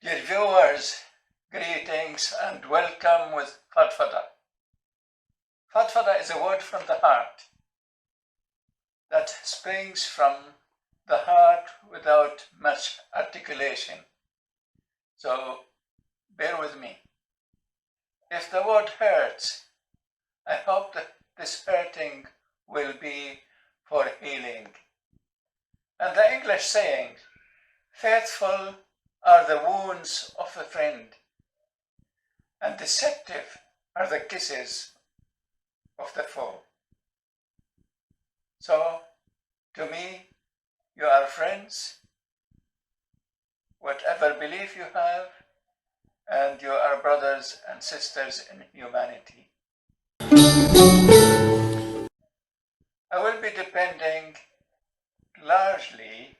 Dear viewers, greetings and welcome with Fadfada. Fadfada is a word from the heart that springs from the heart without much articulation. So bear with me. If the word hurts, I hope that this hurting will be for healing. And the English saying, faithful are the wounds of a friend, and deceptive are the kisses of the foe. So, to me, you are friends, whatever belief you have, and you are brothers and sisters in humanity. I will be depending largely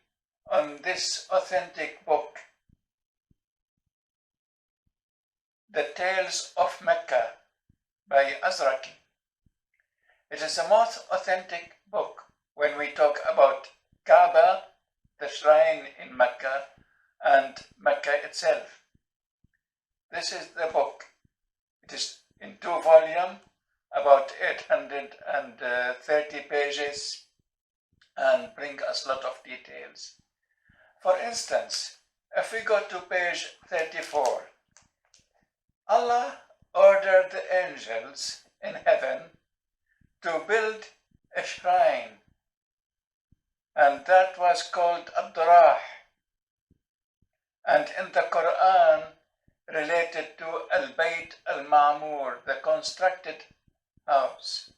on this authentic book, The Tales of Mecca by Azraqi. It is the most authentic book when we talk about Kaaba, the shrine in Mecca, and Mecca itself. This is the book. It is in 2 volumes, about 830 pages, and bring us a lot of details. For instance, if we go to page 34, Allah ordered the angels in heaven to build a shrine, and that was called Abdurrah, and in the Quran related to Al-Bayt Al-Ma'mur, the constructed house.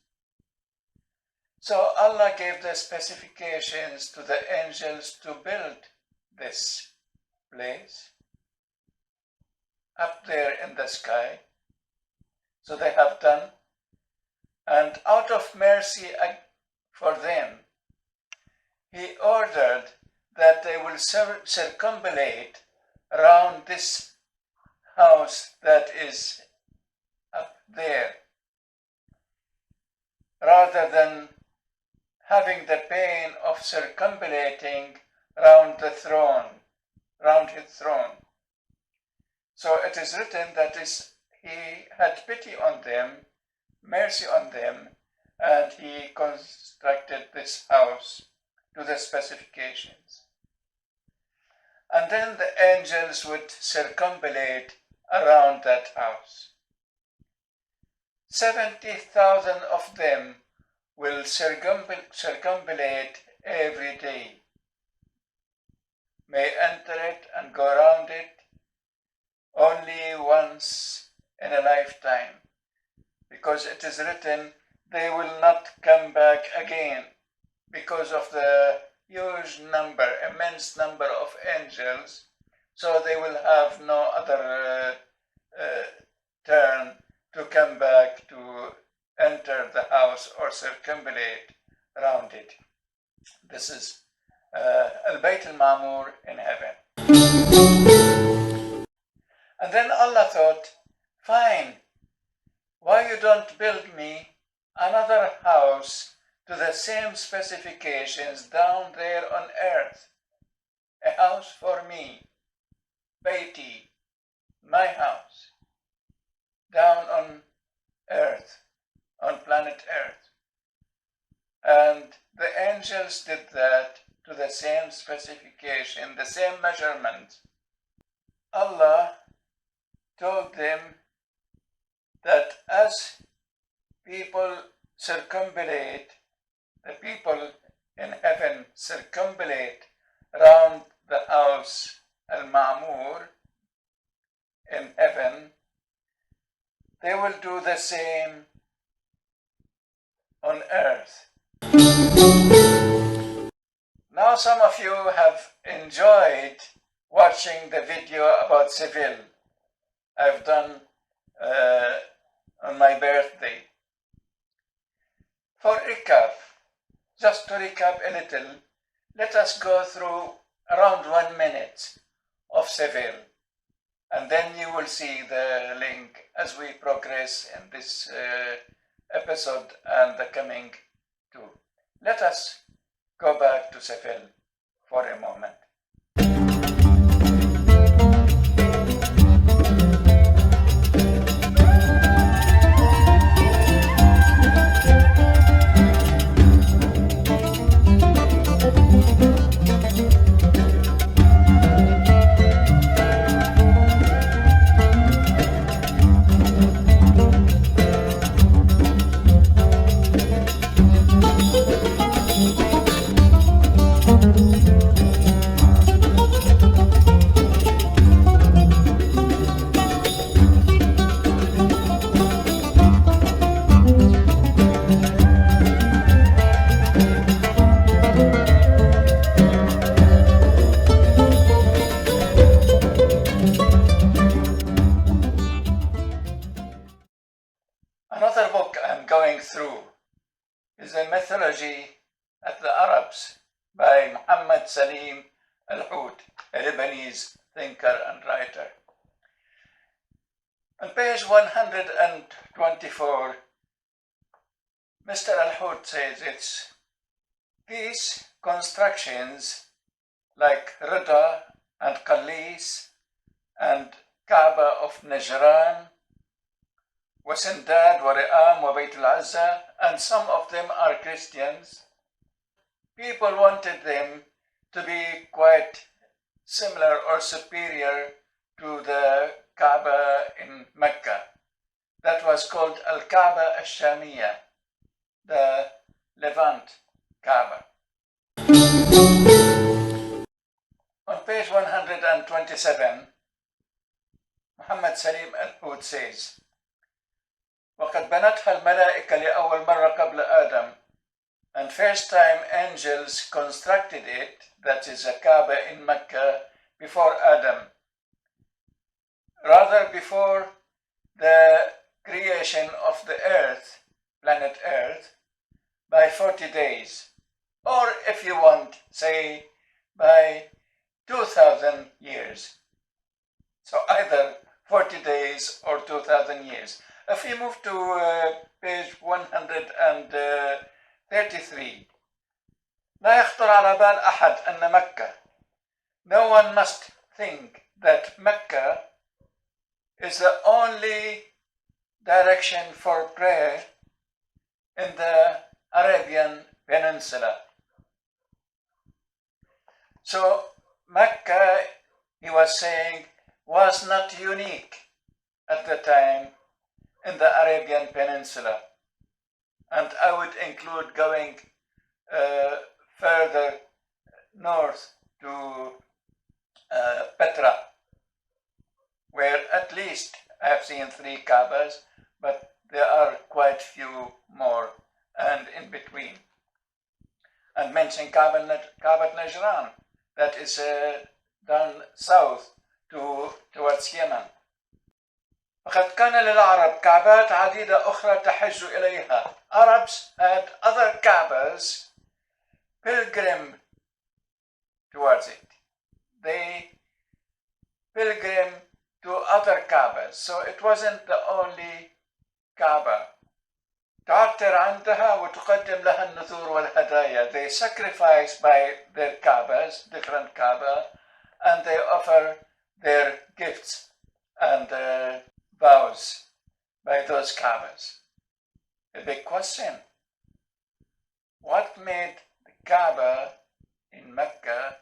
So Allah gave the specifications to the angels to build this place up there in the sky. So they have done, and out of mercy for them, He ordered that they will circumambulate around this house that is up there, rather than having the pain of circumambulating round the throne, round his throne. So it is written that He had pity on them, mercy on them, and He constructed this house to the specifications. And then the angels would circumambulate around that house. 70,000 of them will circumambulate every day, may enter it and go around it only once in a lifetime, because it is written they will not come back again because of the huge number, immense number of angels. So they will have no other turn to come back to enter the house or circumambulate around it. This is Al-Bayt Al-Ma'mur in heaven. And then Allah thought, fine, why you don't build me another house to the same specifications down there on earth? A house for me, Bayti, my house, down on earth, on planet earth. And the angels did that to the same specification, the same measurement. Allah told them that as people circumambulate, the people in heaven circumambulate around the house Al-Ma'mur in heaven, they will do the same on earth. Now some of you have enjoyed watching the video about Seville I've done on my birthday. For recap, just to recap a little, let us go through around 1 minute of Seville, and then you will see the link as we progress in this episode and the coming two. Let us go back to Seville for a moment. breakthrough is a mythology of the Arabs by Muhammad Salim al-Hud, a Lebanese thinker and writer. On page 124, Mr. al-Hud says these constructions like Rida and Qalis and Kaaba of Najran, Wasindad, Wari'am, Wabayt al-Azza, and some of them are Christians. People wanted them to be quite similar or superior to the Kaaba in Mecca. That was called Al-Kaaba al-Shamiyya, the Levant Kaaba. On page 127, Muhammad Salim al-Hud says, وَقَدْ بَنَتْهَا الْمَلَائِكَةُ لِأَوَّلْ مَرَّةٍ قَبْلَ آدَمَ. And first time angels constructed it, that is a Kaaba in Mecca, before Adam. Rather before the creation of the earth, planet Earth, by 40 days. Or if you want, say, by 2,000 years. So either 40 days or 2,000 years. If we move to page 133, لا يخطر على بال أحد أن مكة. No one must think that Mecca is the only direction for prayer in the Arabian Peninsula. So Mecca, he was saying, was not unique at the time in the Arabian Peninsula. And I would include going further north to Petra, where at least I have seen 3 Kaabas, but there are quite few more and in between. And mention Kaaba Najran, that is down south towards Yemen. وقد كان للعرب كعبات عديدة أخرى تحج إليها. Arabs had other Kaabas pilgrim towards it. They pilgrim to other Kaabas, so it wasn't the only Kaaba. تعتر عندها وتقدم لها النذور والهدايا. They sacrifice by their Kaabas, different Kaaba, and they offer their gifts and vows by those Kaabas. A big question. What made the Kaaba in Mecca,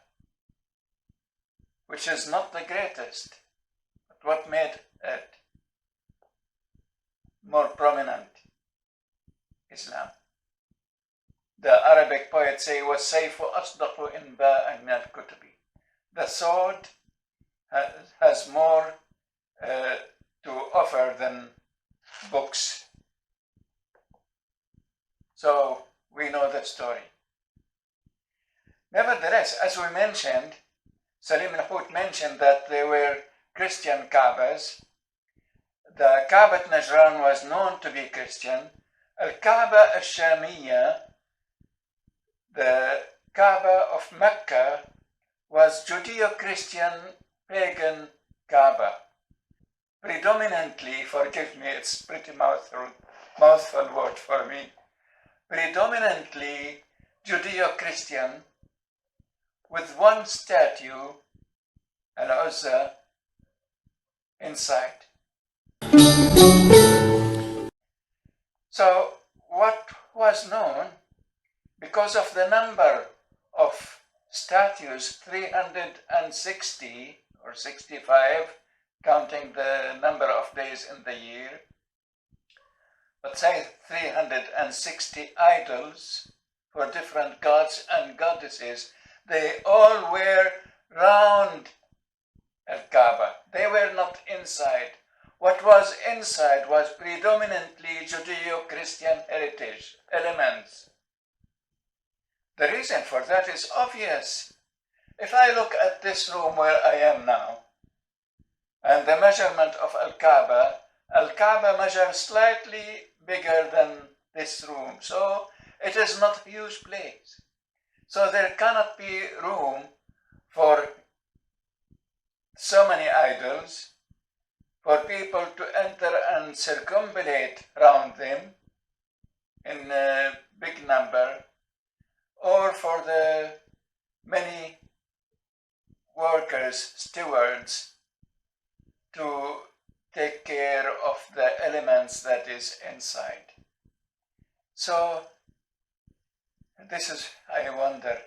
which is not the greatest, but what made it more prominent? Islam. The Arabic poets say, وَالسَّيْفُ أَصْدَقُ إِنْبَاءً مِنَ الْكُتُبِ. The sword has more to offer than books. So we know that story. Nevertheless, as we mentioned, Salim al-Hud mentioned that there were Christian Kaabas. The Kaaba at Najran was known to be Christian. Al-Kaaba al-Shamiyya, the Kaaba of Mecca, was Judeo-Christian pagan Kaaba. Predominantly, forgive me, it's pretty mouthful word for me, predominantly Judeo-Christian, with one statue, Al-Uzza, inside. So what was known, because of the number of statues, 360 or 65, counting the number of days in the year, but say 360 idols for different gods and goddesses, they all were round Al-Kaaba. They were not inside. What was inside was predominantly Judeo-Christian heritage elements. The reason for that is obvious. If I look at this room where I am now, and the measurement of Al-Kaaba measures slightly bigger than this room. So it is not a huge place. So there cannot be room for so many idols, for people to enter and circumambulate around them in a big number, or for the many workers, stewards, to take care of the elements that is inside. So this is, I wonder,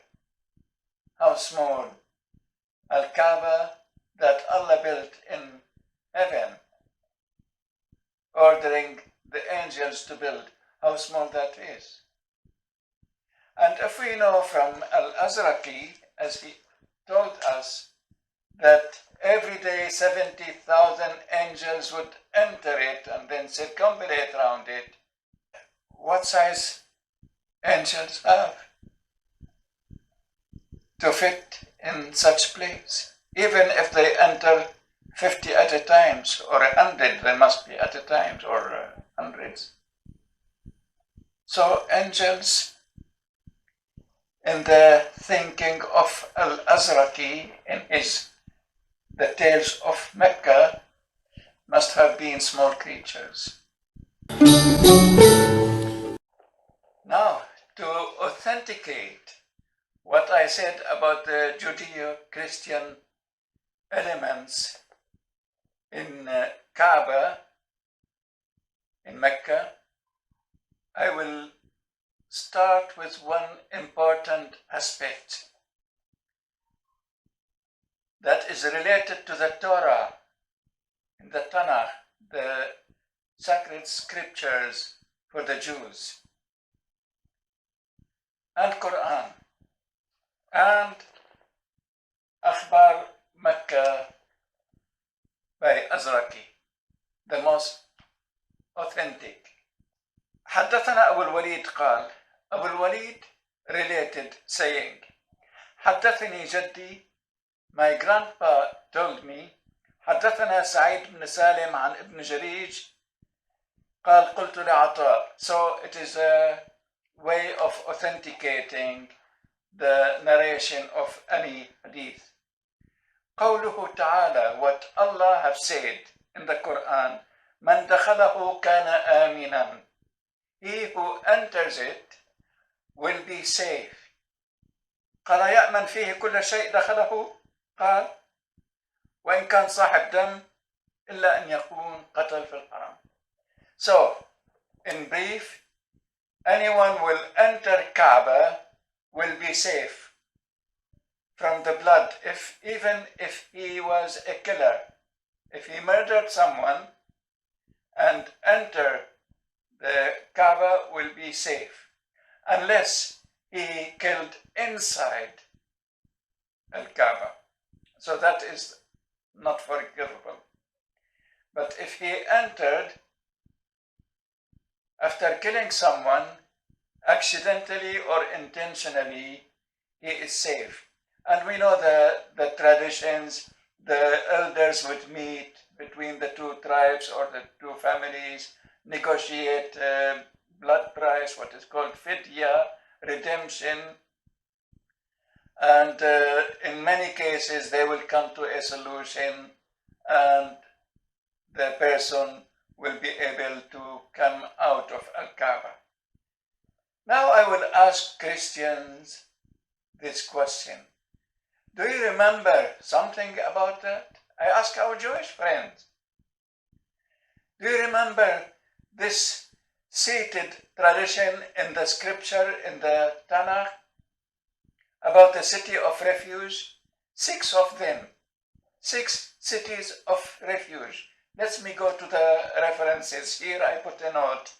how small Al-Kaaba that Allah built in heaven, ordering the angels to build, how small that is. And if we know from Al-Azraqi, as he told us, that every day 70,000 angels would enter it and then circumambulate around it, what size angels have to fit in such place? Even if they enter 50 at a time, or 100, they must be at a time, or hundreds. So angels, in the thinking of Al-Azraqi in his The Tales of Mecca, must have been small creatures. Now, to authenticate what I said about the Judeo-Christian elements in Kaaba, in Mecca, I will start with one important aspect that is related to the Torah, in the Tanakh, the sacred scriptures for the Jews, and Quran, and Akhbar Mecca by Azraqi, the most authentic. حدثنا أبو الوليد قال, أبو الوليد related saying, حدثني جدي, my grandpa told me, حدثنا سعيد بن سالم عن ابن جريج قال قلت لعطاء. So it is a way of authenticating the narration of any hadith. قوله تعالى, what Allah have said in the Quran, من دخله كان آمنا, he who enters it will be safe. قال يأمن فيه كل شيء دخله, قال وإن كان صاحب دم إلا أن يكون قتل في الحرم. So, in brief, anyone will enter Kaaba will be safe from the blood, even if he was a killer. If he murdered someone and enter the Kaaba will be safe, unless he killed inside Al-Kaaba. So that is not forgivable. But if he entered after killing someone, accidentally or intentionally, he is safe. And we know the traditions, the elders would meet between the two tribes or the two families, negotiate blood price, what is called fidya, redemption. And in many cases, they will come to a solution and the person will be able to come out of Al-Kaaba. Now I will ask Christians this question. Do you remember something about that? I ask our Jewish friends. Do you remember this seated tradition in the scripture, in the Tanakh, about the city of refuge? 6 of them. 6 cities of refuge. Let me go to the references. Here I put a note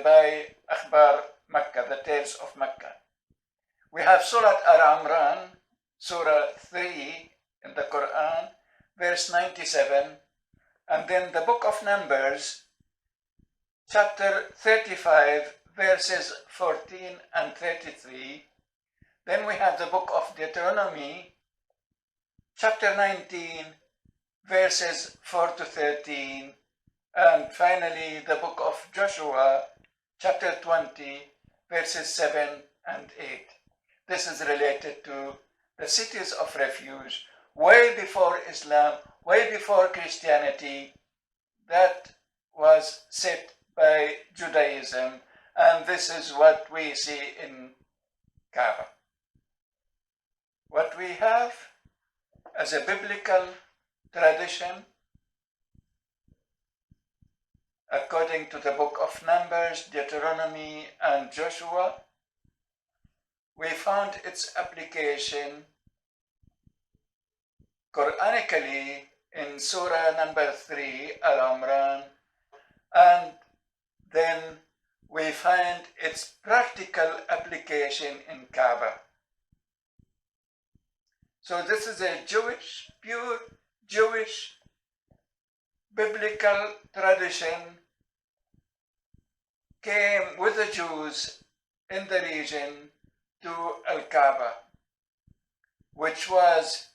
by Akhbar Mecca, the Tales of Mecca. We have Surah Al-Imran, Surah 3 in the Quran, verse 97, and then the book of Numbers, chapter 35, verses 14 and 33. Then we have the book of Deuteronomy, chapter 19, verses 4 to 13. And finally, the book of Joshua, chapter 20, verses 7 and 8. This is related to the cities of refuge. Way before Islam, way before Christianity, that was set by Judaism, and this is what we see in Kaaba. What we have as a biblical tradition, according to the book of Numbers, Deuteronomy, and Joshua, we found its application Quranically in Surah number 3, Al-Imran, and then we find its practical application in Kaaba. So this is a Jewish, pure Jewish biblical tradition came with the Jews in the region to Al-Kaaba, which was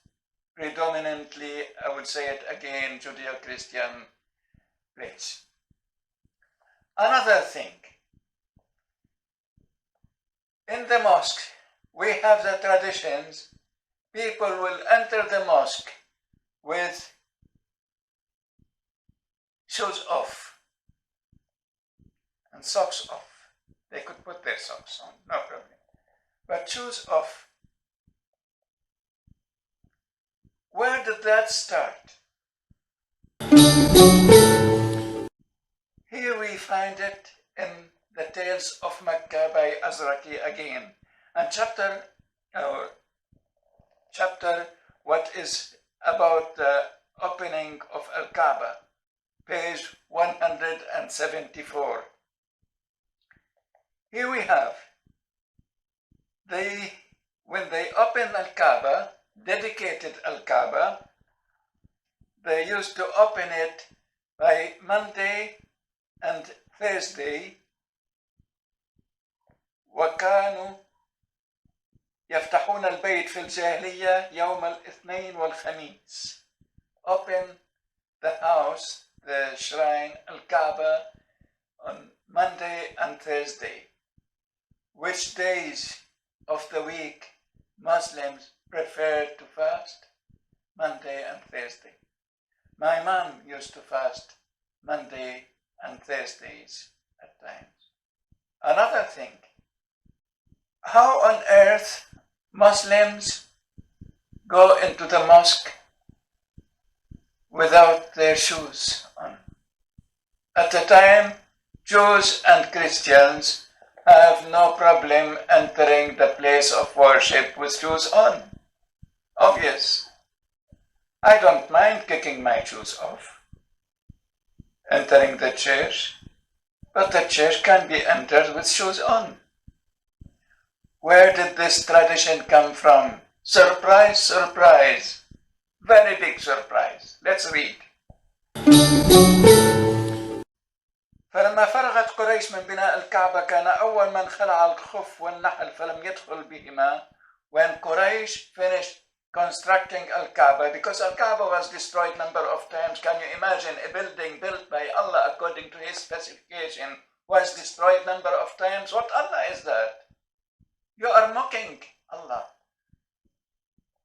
predominantly, I would say it again, Judeo-Christian place. Another thing, in the mosque, we have the traditions. People will enter the mosque with shoes off and socks off. They could put their socks on, no problem. But shoes off. Where did that start? Here we find it in the Tales of Mecca by Azraqi again. And chapter what is about the opening of Al-Kaaba, page 174. Here we have, when they opened Al-Kaaba, dedicated Al-Kaaba, they used to open it by Monday and Thursday. وكانوا يفتحون البيت في الجاهلية يوم الاثنين والخميس. Open the house, the shrine, Al-Kaaba, on Monday and Thursday. Which days of the week Muslims prefer to fast? Monday and Thursday. My mom used to fast Monday and Thursdays at times. Another thing, how on earth Muslims go into the mosque without their shoes on? At the time, Jews and Christians have no problem entering the place of worship with shoes on. Obvious. I don't mind kicking my shoes off, entering the church, but the church can be entered with shoes on. Where did this tradition come from? Surprise, surprise. Very big surprise. Let's read. فلما فرغت قريش من بناء الكعبة كان أول من خلع الخف والنحل فلم يدخل بهما. When Quraysh finished constructing Al-Kaaba, because Al-Kaaba was destroyed number of times, can you imagine a building built by Allah according to his specification was destroyed number of times? What Allah is that? You are mocking Allah.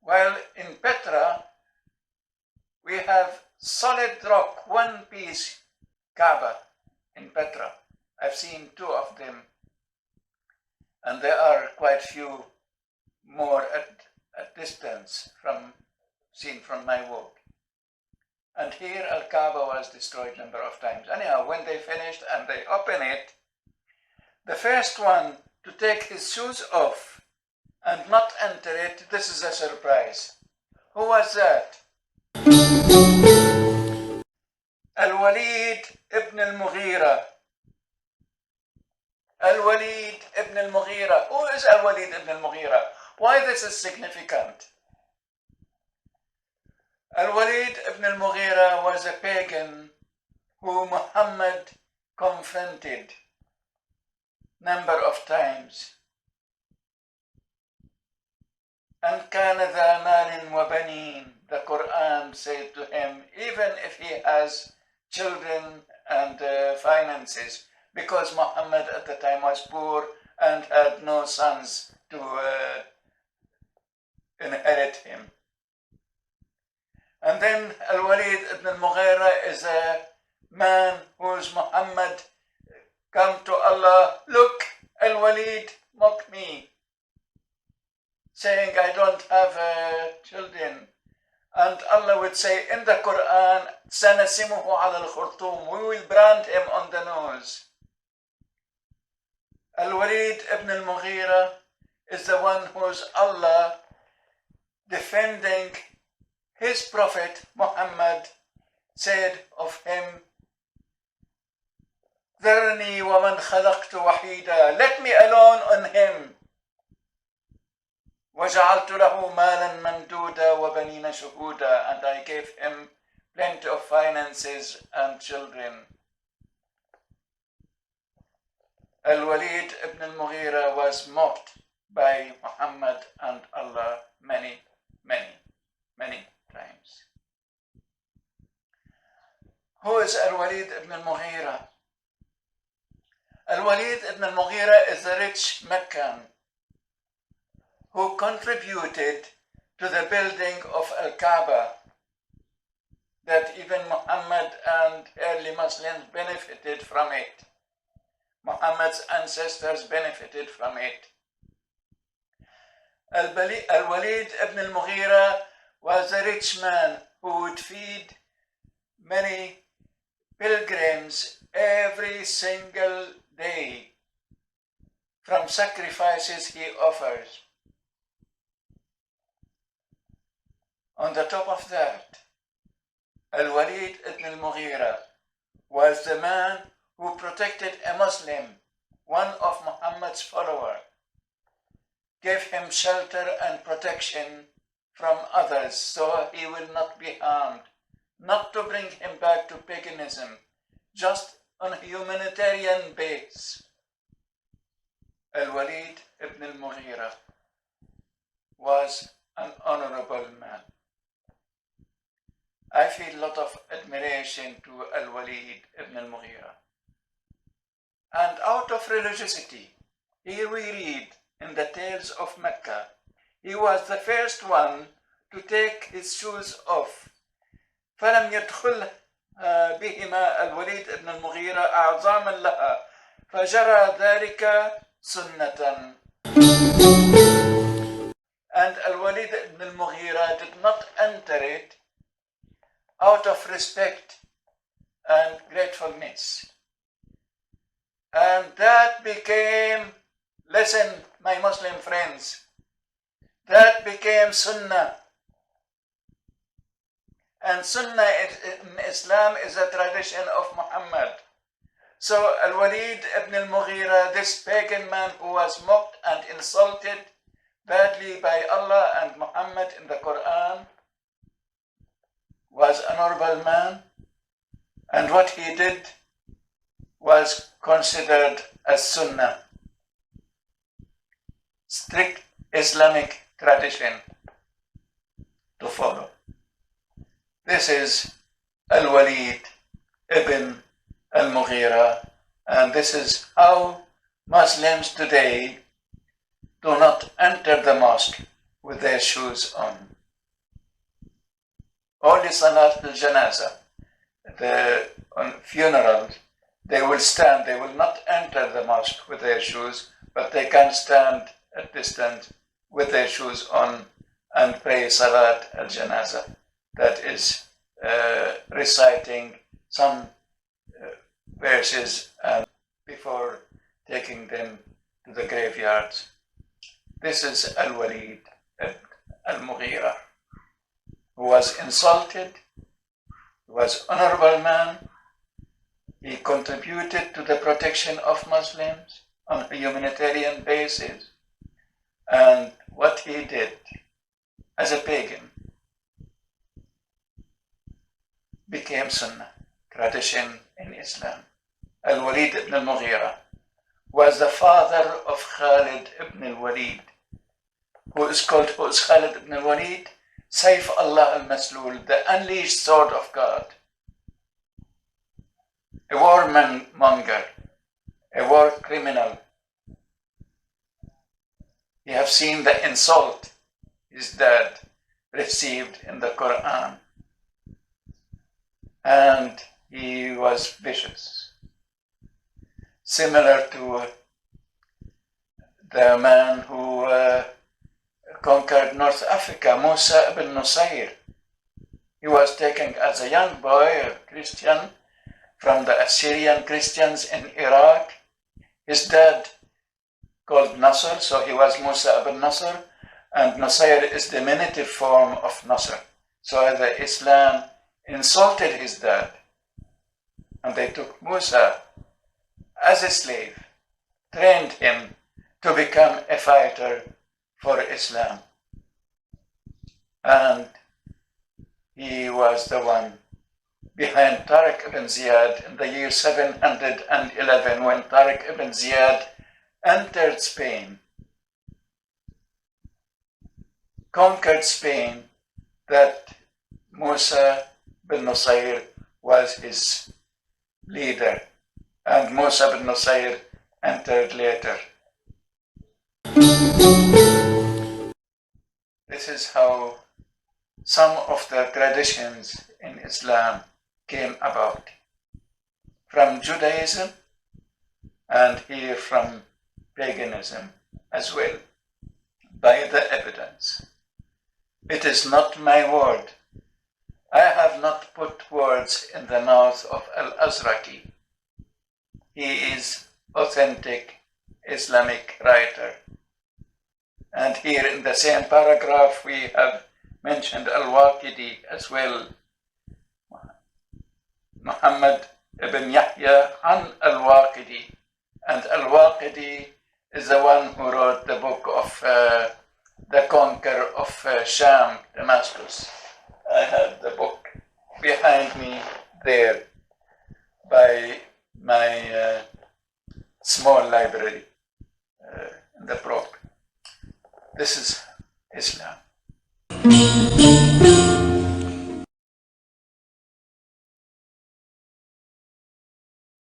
While in Petra, we have solid rock, one piece Kaaba in Petra. I've seen two of them, and there are quite few more at distance seen from my walk. And here Al-Kaaba was destroyed number of times. Anyhow, when they finished and they opened it, the first one to take his shoes off and not enter it, this is a surprise. Who was that? Al-Walid ibn al-Mughira. Al-Walid ibn al-Mughira. Who is Al-Walid ibn al-Mughira? Why this is significant? Al-Walid ibn al-Mughira was a pagan who Muhammad confronted number of times. And كان ذا مال وبنين. The Quran said to him, even if he has children and finances, because Muhammad at the time was poor and had no sons to inherit him. And then Al-Walid ibn al-Mughira is a man whose Muhammad come to Allah, look, Al-Walid mocked me, saying I don't have children. And Allah would say in the Quran, سَنَسِمُهُ عَلَى الْخُرْطُومِ, we will brand him on the nose. Al-Walid ibn al-Mughira is the one who's Allah defending his Prophet Muhammad said of him, ذَرْنِي وَمَنْ خَلَقْتُ وَحِيدًا, let me alone on him. وَجَعَلْتُ لَهُ مَالًا مَمْدُودًا وَبَنِينَ شُهُودًا, and I gave him plenty of finances and children. Al-Walid ibn al-Mughira was mocked by Muhammad and Allah many times. Who is Al-Walid ibn al-Mughira? Al-Walid ibn al-Mughira is a rich Meccan who contributed to the building of Al-Kaaba, that even Muhammad and early Muslims benefited from it. Muhammad's ancestors benefited from it. Al-Walid ibn al-Mughira was a rich man who would feed many pilgrims every single day from sacrifices he offers. On the top of that, Al-Walid ibn al-Mughira was the man who protected a Muslim, one of Muhammad's followers, gave him shelter and protection from others so he will not be harmed, not to bring him back to paganism, just on a humanitarian base. Al-Walid ibn al-Mughira was an honorable man. I feel a lot of admiration to Al-Walid ibn al-Mughira. And out of religiosity, here we read in the tales of Mecca, he was the first one to take his shoes off. فلم يدخل بهما الوليد بن المغيرة أعظاما لها فجرى ذلك سنة. And Al-Walid ibn al-Mughira did not enter it out of respect and gratefulness. And that became, listen, my Muslim friends, that became Sunnah. And Sunnah in Islam is a tradition of Muhammad. So Al-Walid ibn al-Mughira, this pagan man who was mocked and insulted badly by Allah and Muhammad in the Quran, was an honorable man, and what he did was considered as Sunnah, strict Islamic tradition to follow. This is Al-Walid ibn al-Mughira, and this is how Muslims today do not enter the mosque with their shoes on. Only Salat al-Janaza, on funerals, they will stand, they will not enter the mosque with their shoes, but they can stand at distance with their shoes on and pray Salat al-Janaza. That is reciting some verses before taking them to the graveyards. This is Al-Walid al-Mughira, who was insulted, he was an honorable man, he contributed to the protection of Muslims on a humanitarian basis, and what he did as a pagan became Sunnah, tradition in Islam. Al-Walid ibn al-Mughira was the father of Khalid ibn al-Walid, who is Khalid ibn al-Walid, Sayf Allah al-Maslul, the unleashed sword of God, a warmonger, a war criminal. You have seen the insult his dad received in the Quran, and he was vicious, similar to the man who conquered North Africa, Musa ibn Nusayr. He was taken as a young boy, a Christian, from the Assyrian Christians in Iraq. His dad called Nasr, so he was Musa ibn Nasr, and Nusayr is the diminutive form of Nasr. So the Islam insulted his dad, and they took Musa as a slave, trained him to become a fighter for Islam. And he was the one behind Tariq ibn Ziyad in the year 711, when Tariq ibn Ziyad entered Spain, conquered Spain, that Musa bin Nusayr was his leader, and Musa bin Nusayr entered later. This is how some of the traditions in Islam came about, from Judaism and here from paganism as well, by the evidence. It is not my word. I have not put words in the mouth of Al-Azraqi. He is authentic Islamic writer. And here in the same paragraph we have mentioned Al-Waqidi as well. Muhammad ibn Yahya an Al-Waqidi. And Al-Waqidi is the one who wrote the book of the conqueror of Sham, Damascus. I have the book behind me there by my small library in the Brook. This is Islam.